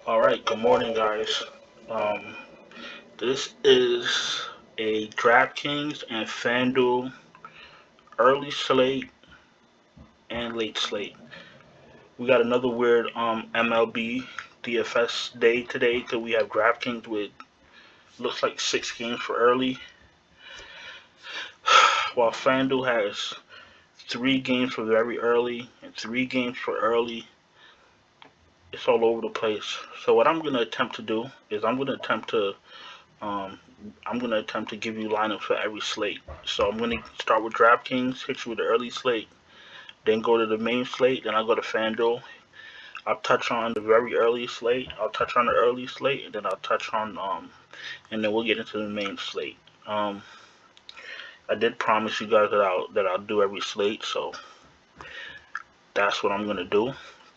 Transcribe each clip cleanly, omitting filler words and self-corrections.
All right, good morning, guys. Um, this is a Draftkings and Fanduel early slate and late slate. We got another weird MLB DFS day today because we have Draftkings with looks like 6 games for early, while Fanduel has 3 games for very early and 3 games for early. It's all over the place. So what I'm gonna attempt to do is um, I'm gonna attempt to give you lineups for every slate. So I'm gonna start with DraftKings, hit you with the early slate, then go to the main slate, then I'll go to FanDuel. I'll touch on the very early slate. I'll touch on the early slate, and then I'll touch on and then we'll get into the main slate. Um, I did promise you guys that I'll do every slate, so that's what I'm gonna do.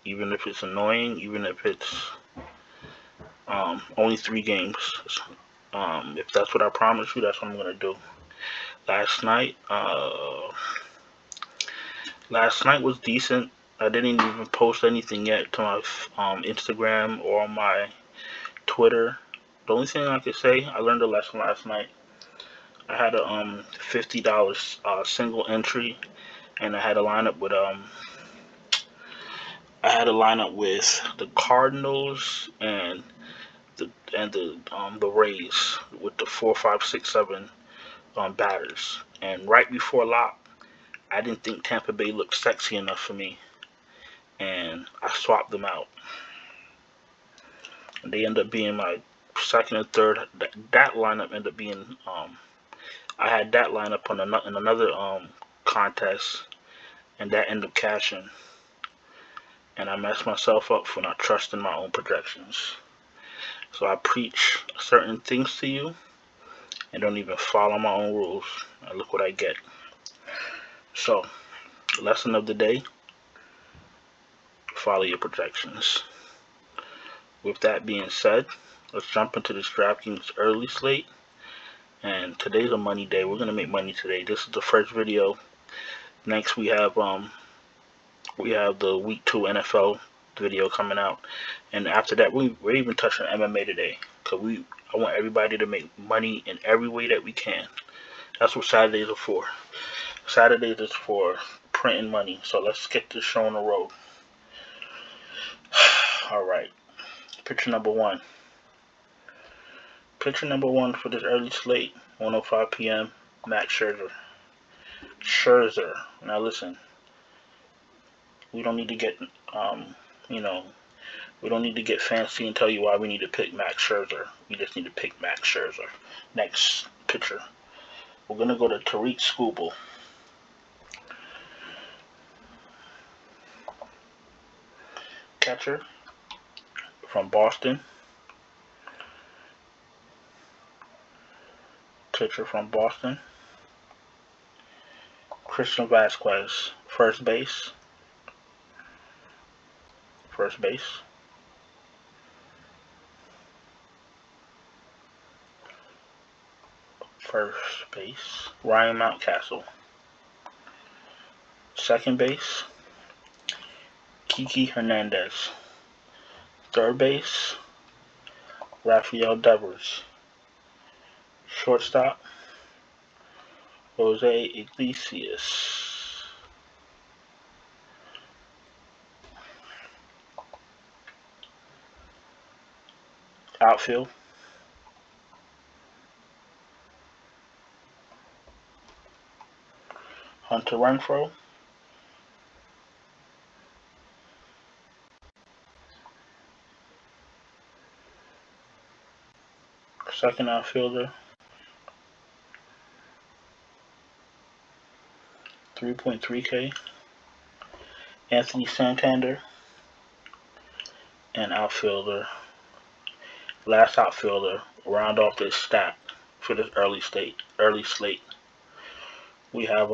Even if it's annoying, even if it's only 3 games. If that's what I promised you, that's what I'm gonna do. Last night, uh, Last night was decent. I didn't even post anything yet to my Instagram or my Twitter. The only thing I could say, I learned a lesson last night. I had a $50 single entry, and I had a lineup with the Cardinals the the Rays with the 4, 5, 6, 7 batters. And right before lock, I didn't think Tampa Bay looked sexy enough for me, and I swapped them out. And they end up being my second and third. That lineup ended up being I had that lineup on in another contest, and that ended up cashing. And I messed myself up for not trusting my own projections. So I preach certain things to you and don't even follow my own rules. And look what I get. So, lesson of the day: follow your projections. With that being said, let's jump into this DraftKings early slate. And today's a money day. We're gonna make money today. This is the first video. Next we have the week 2 NFL video coming out, and after that we're even touching MMA today because I want everybody to make money in every way that we can. That's what Saturdays are for. Saturdays is for printing money. So let's get this show on the road. All right. Picture number one. Picture number one for this early slate, 1:05 p.m. Max Scherzer. Scherzer. Now listen, we don't need to get you know, we don't need to get fancy and tell you why we need to pick Max Scherzer. We just need to pick Max Scherzer. Next picture. We're gonna go to Tariq Skubal. Catcher from Boston. Pitcher from Boston. Christian Vasquez. First base. First base. First base. Ryan Mountcastle. Second base. Kiki Hernandez. Third base. Rafael Devers. Shortstop. Jose Iglesias. Outfield. Hunter Renfroe. Second outfielder. 3.3K. Anthony Santander. And outfielder. Last outfielder. Round off this stack for this early slate. We have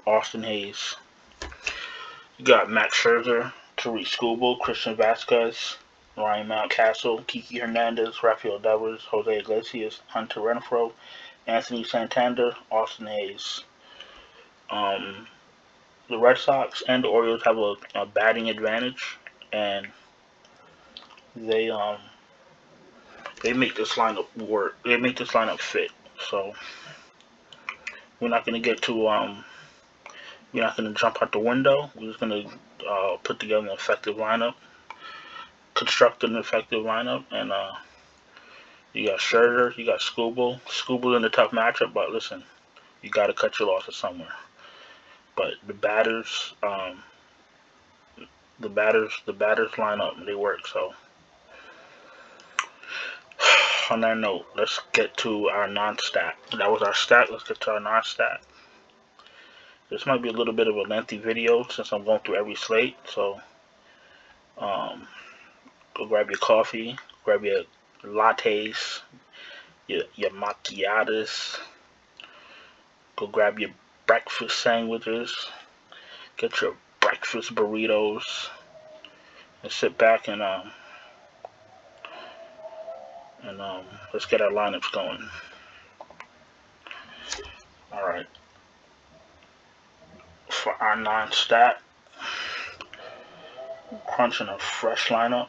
Austin Hayes. You got Max Scherzer, Tariq Skubal, Christian Vasquez, Ryan Mountcastle, Kiki Hernandez, Rafael Devers, Jose Iglesias, Hunter Renfroe, Anthony Santander, Austin Hayes. The Red Sox and the Orioles have a batting advantage, and they they make this lineup work. They make this lineup fit. So we're not gonna get to we're not gonna jump out the window. We're just gonna put together an effective lineup, construct an effective lineup, and you got Scherzer, you got Skubal. Skubal's in a tough matchup, but listen, you got to cut your losses somewhere. But the batters line up. They work. So on that note, let's get to our non-stat. That was our stat. Let's get to our non-stat. This might be a little bit of a lengthy video since I'm going through every slate. So go grab your coffee, grab your lattes, your macchiatos. Go grab your breakfast sandwiches. Get your breakfast burritos and sit back and let's get our lineups going. All right. For our non-stat, crunching a fresh lineup.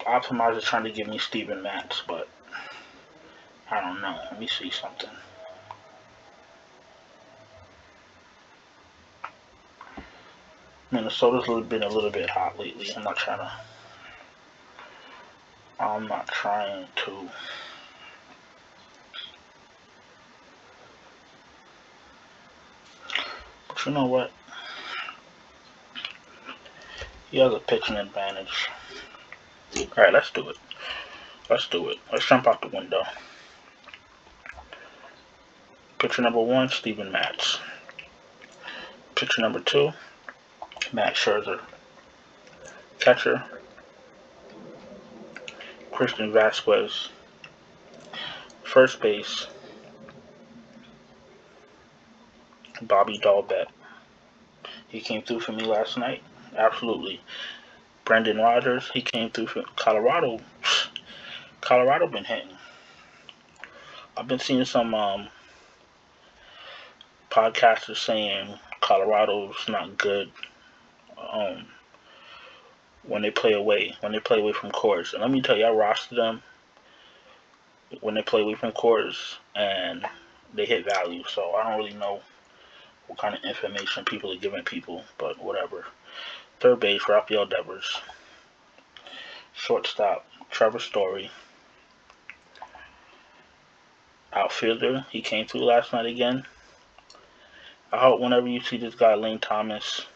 Optimizer's trying to give me Steven Matz, but I don't know. Let me see something. Minnesota's been a little bit hot lately. I'm not trying to. But you know what? He has a pitching advantage. Alright, let's do it. Let's jump out the window. Pitcher number 1, Steven Matz. Pitcher number 2, Max Scherzer. Catcher, Christian Vasquez. First base, Bobby Dahlbeck. He came through for me last night. Absolutely. Brendan Rodgers, he came through for Colorado. Colorado been hitting. I've been seeing some podcasters saying Colorado's not good when they play away from Coors. And let me tell you, I rostered them when they play away from Coors, and they hit value. So I don't really know what kind of information people are giving people, but whatever. Third base, Rafael Devers. Shortstop, Trevor Story. Outfielder, he came through last night again. I hope whenever you see this guy, Lane Thomas,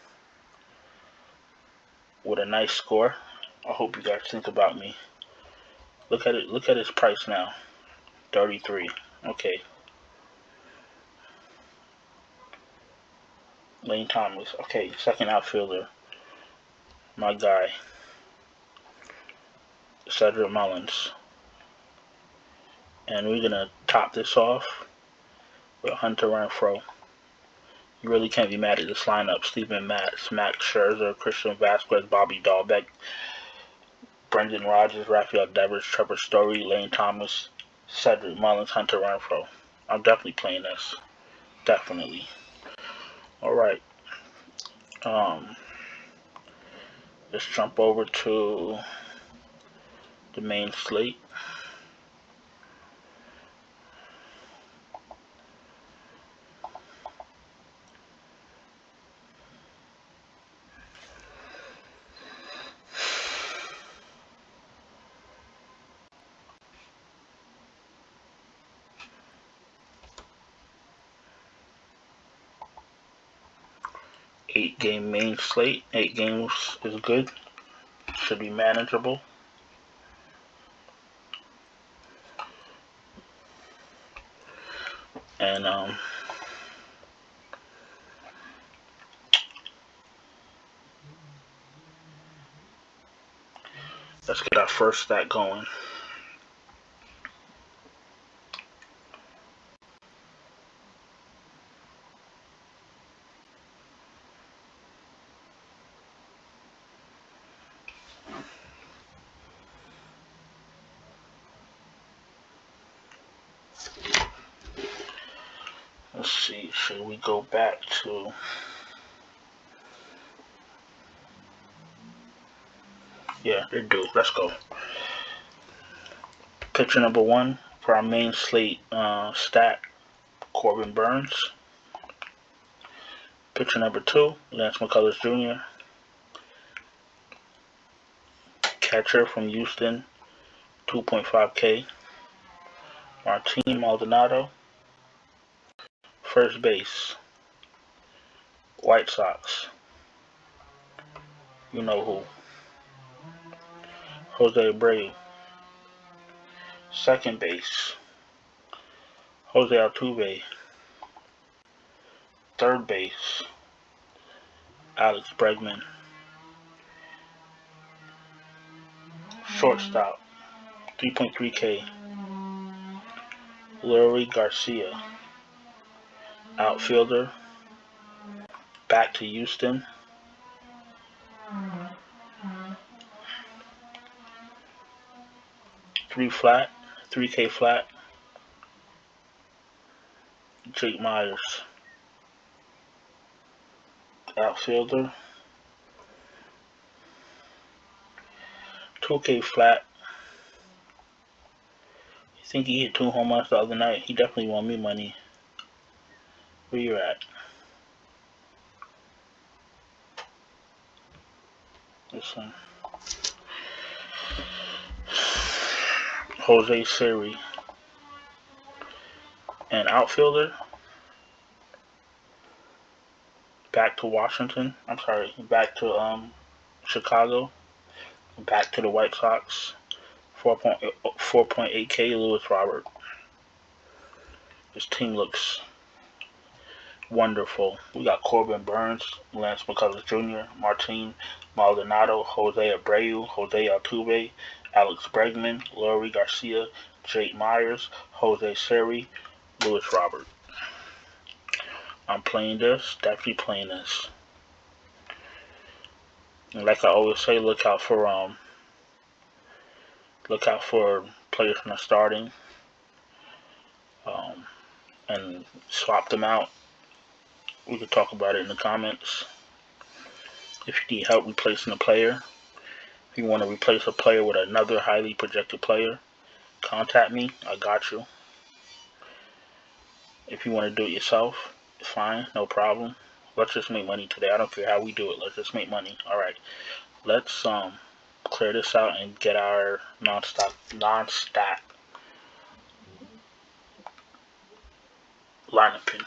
with a nice score, I hope you guys think about me. Look at it. Look at his price now. 33. Okay. Lane Thomas. Okay, second outfielder. My guy. Cedric Mullins. And we're going to top this off with Hunter Renfroe. You really can't be mad at this lineup. Steven Matz, Max Scherzer, Christian Vasquez, Bobby Dahlbeck, Brendan Rodgers, Rafael Devers, Trevor Story, Lane Thomas, Cedric Mullins, Hunter Renfroe. I'm definitely playing this. Definitely. Alright. Let's jump over to the main slate. Eight-game main slate. 8 games is good. Should be manageable. And let's get our first stat going. Let's see, should we go back to... Yeah, they do. Let's go. Picture number 1 for our main slate stat, Corbin Burns. Picture number 2, Lance McCullers Jr. Catcher from Houston, 2.5K. Martin Maldonado. First base, White Sox. You know who. Jose Abreu. Second base, Jose Altuve. Third base, Alex Bregman. Shortstop, 3.3K, Leury Garcia. Outfielder, back to Houston, 3K flat, Jake Myers. Outfielder, 2K flat. I think he hit 2 home runs the other night. He definitely won me money. Where you at? This one. Jose Siri. And outfielder, back to Washington. I'm sorry, back to Chicago. Back to the White Sox. 4.8K, Lewis Robert. His team looks wonderful. We got Corbin Burns, Lance McCullers Jr., Martin Maldonado, Jose Abreu, Jose Altuve, Alex Bregman, Leury Garcia, Jake Myers, Jose Siri, Lewis Robert. I'm playing this, definitely playing this. And like I always say, look out for players from the starting, and swap them out. We could talk about it in the comments. If you need help replacing a player, if you want to replace a player with another highly projected player, contact me. I got you. If you want to do it yourself, fine, no problem. Let's just make money today. I don't care how we do it. Let's just make money. All right. Let's clear this out and get our non-stat lineup in.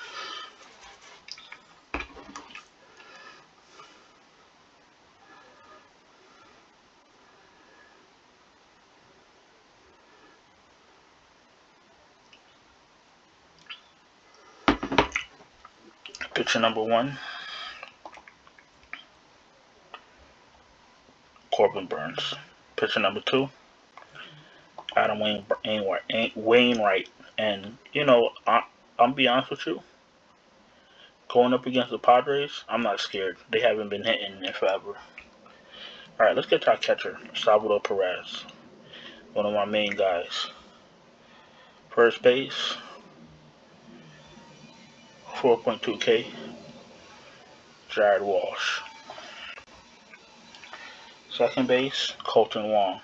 Picture number 1, Corbin Burns. Picture number 2, Adam Wainwright. And, I'm be honest with you, going up against the Padres, I'm not scared. They haven't been hitting in forever. Alright, let's get to our catcher, Salvador Perez. One of my main guys. First base, 4.2K, Jared Walsh. Second base, Colton Wong.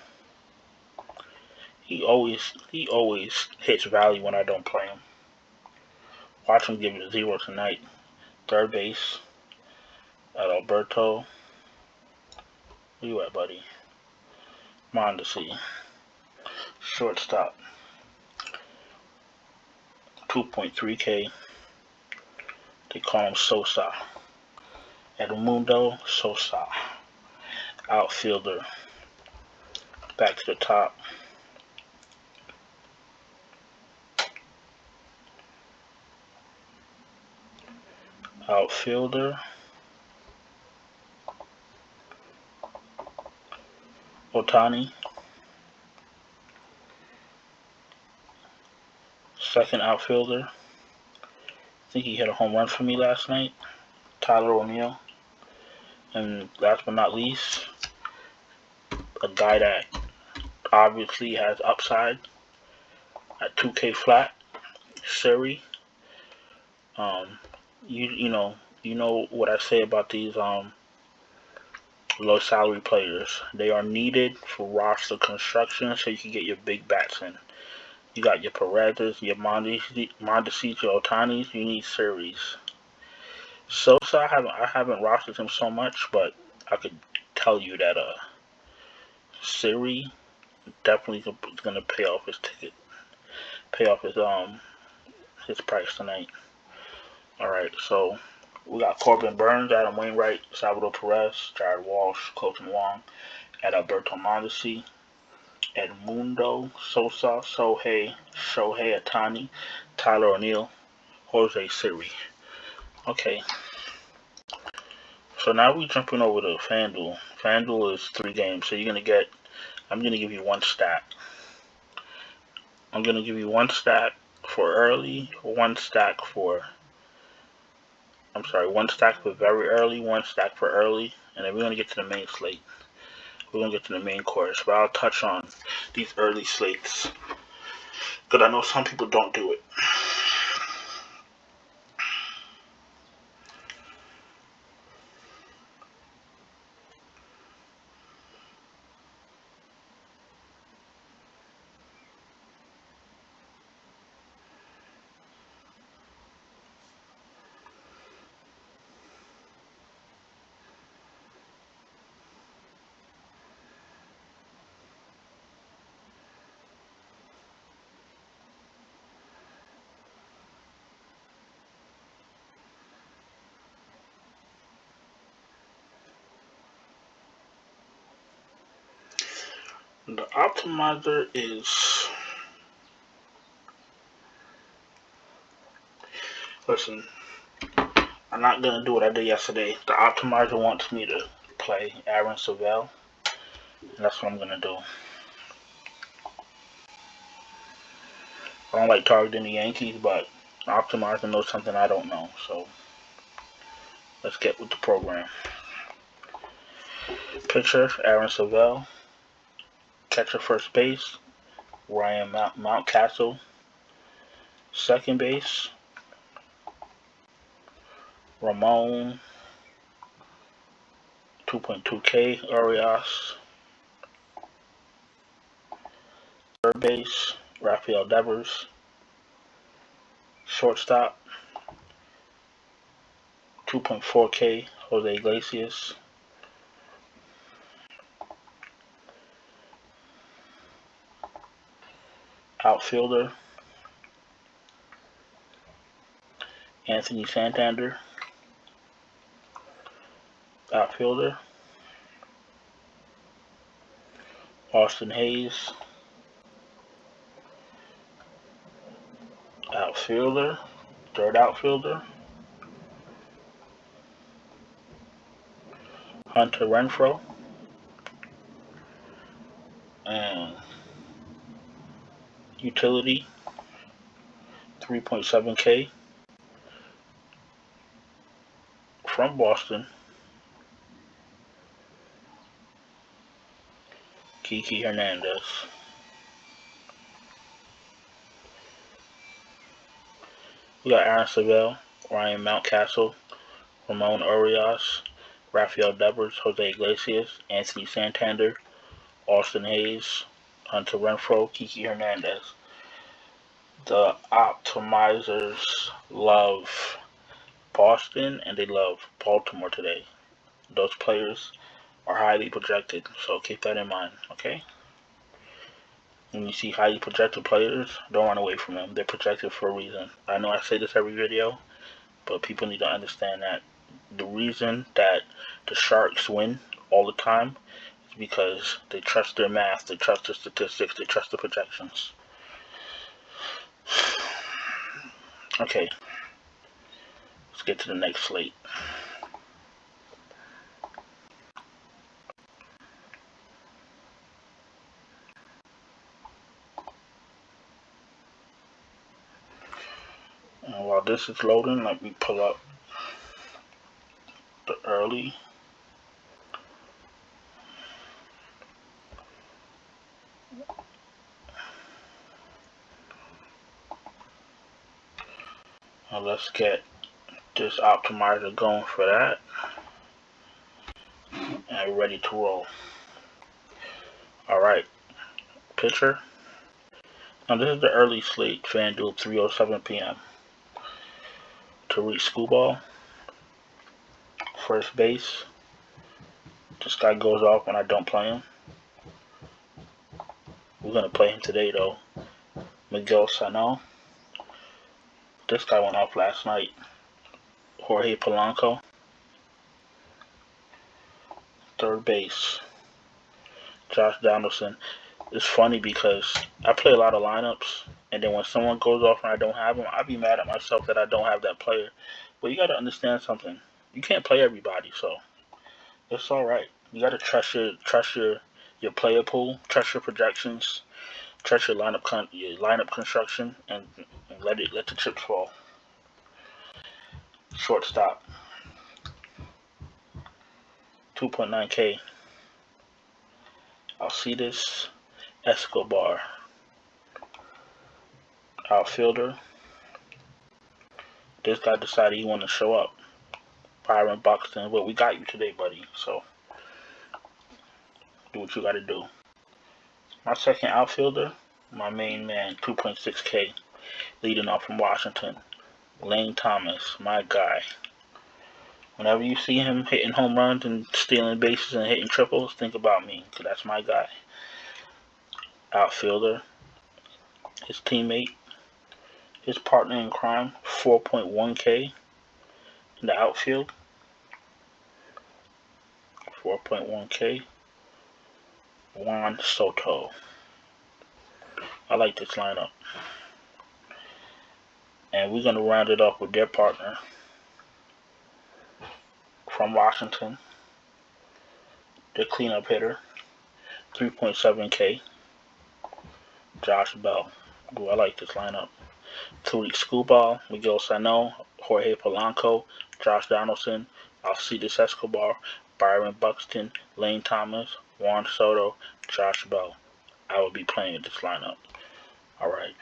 He always hits value when I don't play him. Watch him give it a 0 tonight. Third base, Alberto. Where you at, buddy? Mondesi. Shortstop, 2.3K. They call him Sosa. Edmundo Sosa. Outfielder, back to the top. Outfielder, Otani. Second outfielder, I think he hit a home run for me last night, Tyler O'Neill. And last but not least, a guy that obviously has upside at 2K flat, Siri. Um, you know what I say about these low salary players. They are needed for roster construction so you can get your big bats in. You got your Perez's, your Mondesi, your Otanis. You need series. Sosa, I haven't rostered him so much, but I could tell you that Siri definitely gonna pay off his ticket, pay off his price tonight. All right, so we got Corbin Burns, Adam Wainwright, Salvador Perez, Jared Walsh, Colton Wong, Adalberto Mondesi, Edmundo Sosa, Shohei Atani, Tyler O'Neill, Jose Siri. Okay, so now we're jumping over to FanDuel. FanDuel is 3 games, so I'm gonna give you one stat. I'm gonna give you one stack for early, one stack for very early, one stack for early, and then we're gonna get to the main slate. We're gonna get to the main course, but I'll touch on these early slates because I know some people don't do it. The optimizer is, listen, I'm not gonna do what I did yesterday. The optimizer wants me to play Aaron Savell, and that's what I'm gonna do. I don't like targeting the Yankees, but the optimizer knows something I don't know, so let's get with the program. Pitcher, Aaron Savell. Catcher, first base, Ryan Mountcastle. Second base, Ramon 2.2K Arias. Third base, Rafael Devers. Shortstop, 2.4K Jose Iglesias. Outfielder, Anthony Santander. Outfielder, Austin Hayes. Outfielder, third outfielder, Hunter Renfroe. And utility, 3.7K from Boston, Kiki Hernandez. We got Aaron Savell, Ryan Mountcastle, Ramon Urias, Rafael Devers, Jose Iglesias, Anthony Santander, Austin Hayes, Hunter Renfroe, Kiki Hernandez. The optimizers love Boston and they love Baltimore today. Those players are highly projected, so keep that in mind, okay? When you see highly projected players, don't run away from them. They're projected for a reason. I know I say this every video, but people need to understand that the reason that the Sharks win all the time is because they trust their math, they trust their statistics, they trust the projections. Okay, let's get to the next slate. And while this is loading, let me pull up the early. Now let's get this optimizer going for that. And ready to roll. Alright, pitcher. Now this is the early slate, Fanduel, 3:07 p.m. Tariq Skubal, first base. This guy goes off when I don't play him. We're going to play him today though. Miguel Sano. This guy went off last night. Jorge Polanco, third base. Josh Donaldson. It's funny because I play a lot of lineups, and then when someone goes off and I don't have them, I be mad at myself that I don't have that player. But you got to understand something. You can't play everybody, so it's all right. You got to trust your player pool, trust your projections, trust your lineup construction, and let the chips fall. Shortstop, 2.9K. Alcides Escobar. Outfielder. This guy decided he wanted to show up. Byron Buxton. Well, we got you today, buddy. So do what you got to do. My second outfielder, my main man, 2.6K, leading off from Washington. Lane Thomas, my guy. Whenever you see him hitting home runs and stealing bases and hitting triples, think about me, because that's my guy. Outfielder, his teammate, his partner in crime, 4.1K in the outfield. 4.1K. Juan Soto. I like this lineup. And we're going to round it off with their partner from Washington, their cleanup hitter, 3.7K, Josh Bell. Ooh, I like this lineup. Tariq Skubal, Miguel Sano, Jorge Polanco, Josh Donaldson, Alcides Escobar, Byron Buxton, Lane Thomas, Juan Soto, Josh Bell. I will be playing with this lineup. Alright.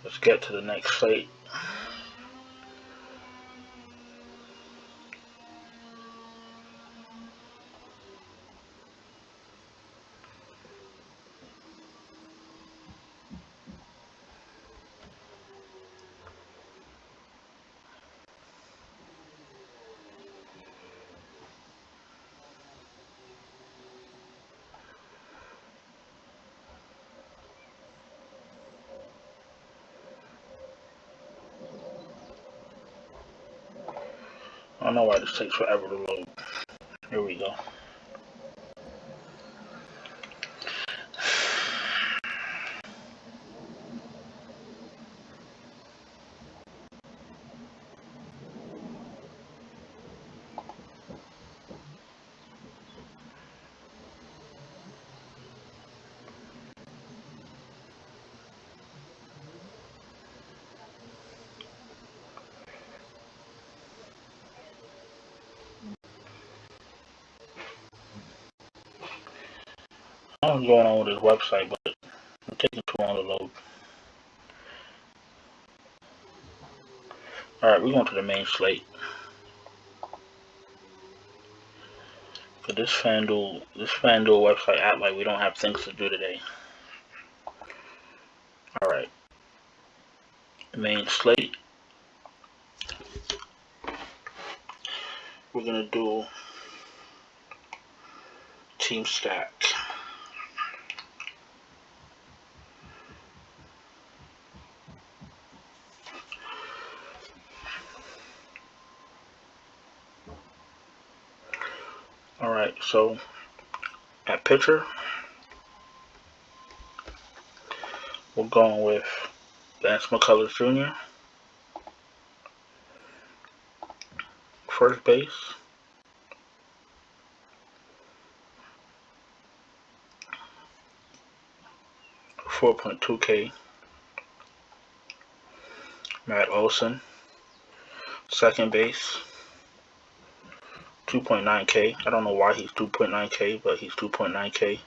Let's get to the next slate. I don't know why this takes forever to load. Here we go. I don't know what's going on with this website, but it's taking too long to load. Alright, we're going to the main slate. But this FanDuel website act like we don't have things to do today. Alright. Main slate. We're gonna do team stack. Alright, so at pitcher, we're going with Lance McCullers Jr. First base, $4.2K, Matt Olson. Second base, 2.9K. I don't know why he's 2.9K, but he's 2.9K.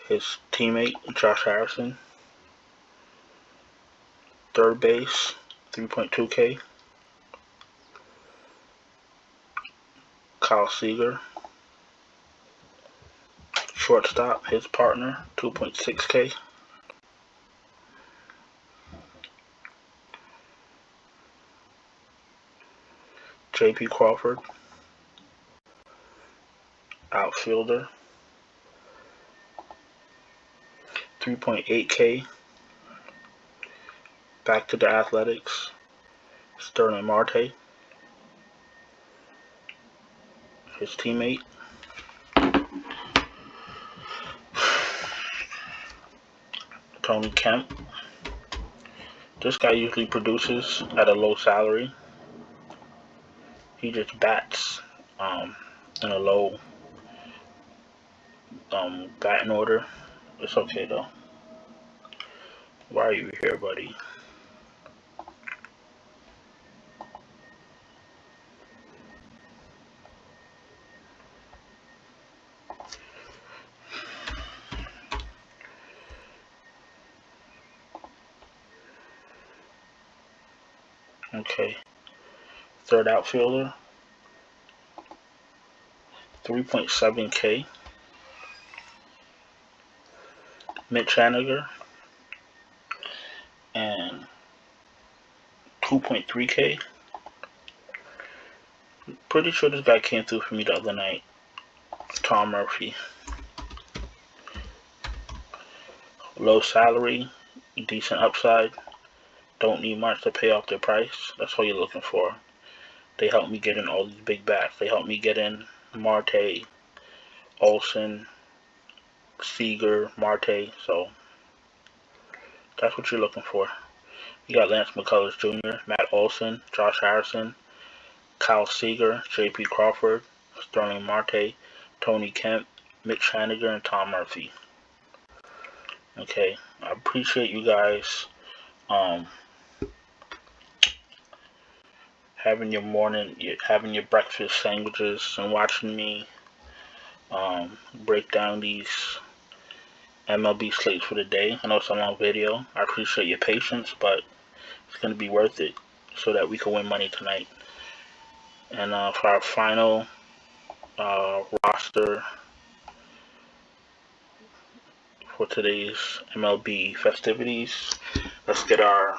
His teammate, Josh Harrison. Third base, 3.2K. Kyle Seager. Shortstop, his partner, 2.6K. J.P. Crawford. Outfielder, 3.8K. Back to the Athletics, Sterling Marte. His teammate. Tony Kemp. This guy usually produces at a low salary. He just bats in a low batting order. It's okay though. Why are you here, buddy? Okay. Third outfielder, 3.7K. Mitch Haniger. And 2.3K. Pretty sure this guy came through for me the other night. Tom Murphy. Low salary, decent upside. Don't need much to pay off their price. That's all you're looking for. They helped me get in all these big bats. They helped me get in Marte, Olsen, Seager, Marte. So that's what you're looking for. You got Lance McCullers Jr., Matt Olson, Josh Harrison, Kyle Seager, J.P. Crawford, Sterling Marte, Tony Kemp, Mitch Haniger, and Tom Murphy. Okay, I appreciate you guys having your morning, having your breakfast sandwiches, and watching me break down these MLB slates for the day. I know it's a long video. I appreciate your patience, but it's going to be worth it so that we can win money tonight. And for our final roster for today's MLB festivities, let's get our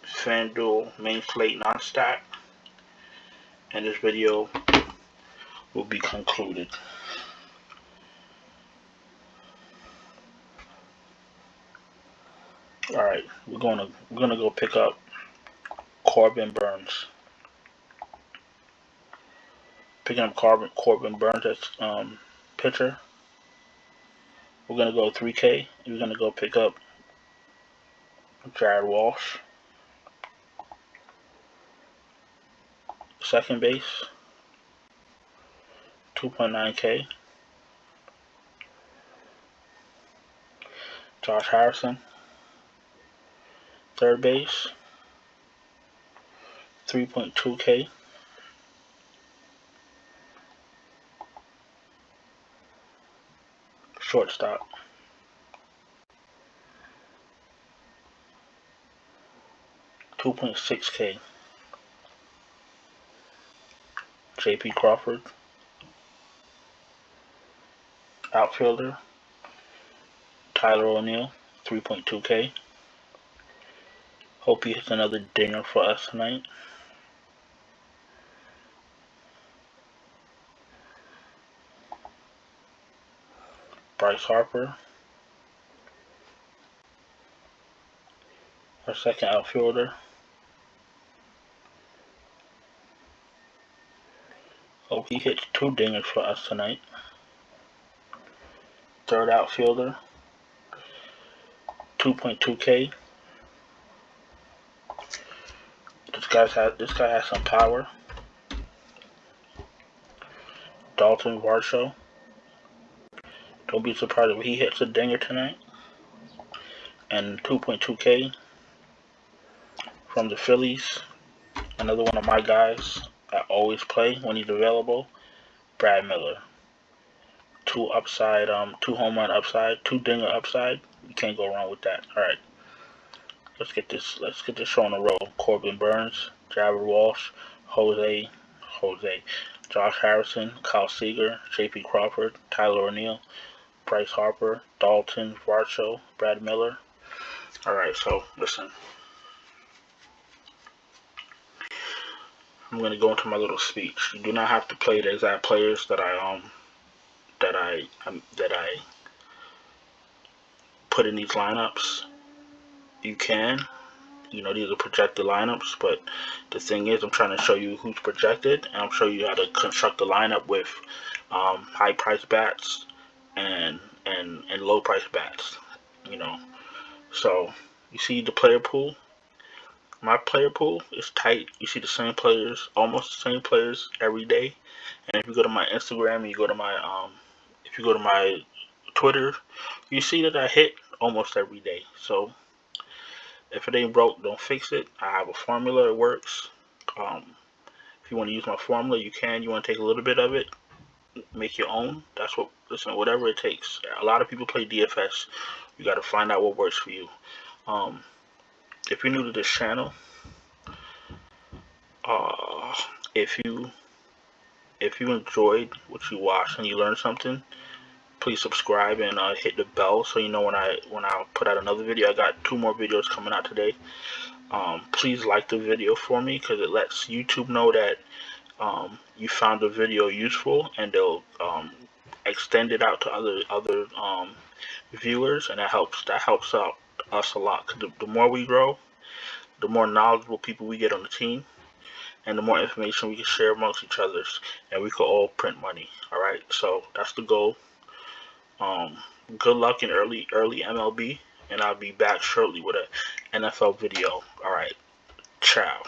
FanDuel main slate non-stack, and this video will be concluded. All right, we're gonna go pick up Corbin Burns. Picking up Corbin Burns as pitcher. We're gonna go 3K. We're gonna go pick up Jared Walsh. Second base, 2.9K. Josh Harrison. Third base, 3.2K. Shortstop, 2.6K. J.P. Crawford. Outfielder, Tyler O'Neill, 3.2K. Hope he hits another dinger for us tonight. Bryce Harper, our second outfielder. Hope he hits two dingers for us tonight. Third outfielder, 2.2K. This guy has some power. Dalton Varsho. Don't be surprised if he hits a dinger tonight. And 2.2K from the Phillies. Another one of my guys that always play when he's available. Brad Miller. Two upside, two home run upside, two dinger upside. You can't go wrong with that. All right, let's get this show on the road. Corbin Burns, Jared Walsh, Jose, Josh Harrison, Kyle Seager, J.P. Crawford, Tyler O'Neill, Bryce Harper, Dalton Varsho, Brad Miller. All right, so listen. I'm gonna go into my little speech. You do not have to play the exact players that I put in these lineups. You can, these are projected lineups, but the thing is, I'm trying to show you who's projected, and I'm showing you how to construct a lineup with high price bats and low price bats. So you see the player pool. My player pool is tight. You see the same players, almost the same players every day. And if you go to my Instagram and you go to my if you go to my Twitter, you see that I hit almost every day. So if it ain't broke, don't fix it. I have a formula. It works. If you want to use my formula, you can. You want to take a little bit of it, make your own. Listen, whatever it takes. A lot of people play DFS. You got to find out what works for you. If you're new to this channel, if you enjoyed what you watched and you learned something, please subscribe and hit the bell so you know when I put out another video. I got 2 more videos coming out today. Please like the video for me because it lets YouTube know that you found the video useful, and they'll extend it out to other viewers, and that helps out us a lot. Cause the more we grow, the more knowledgeable people we get on the team, and the more information we can share amongst each other, and we can all print money. All right, so that's the goal. Good luck in early MLB, and I'll be back shortly with an NFL video. All right, ciao.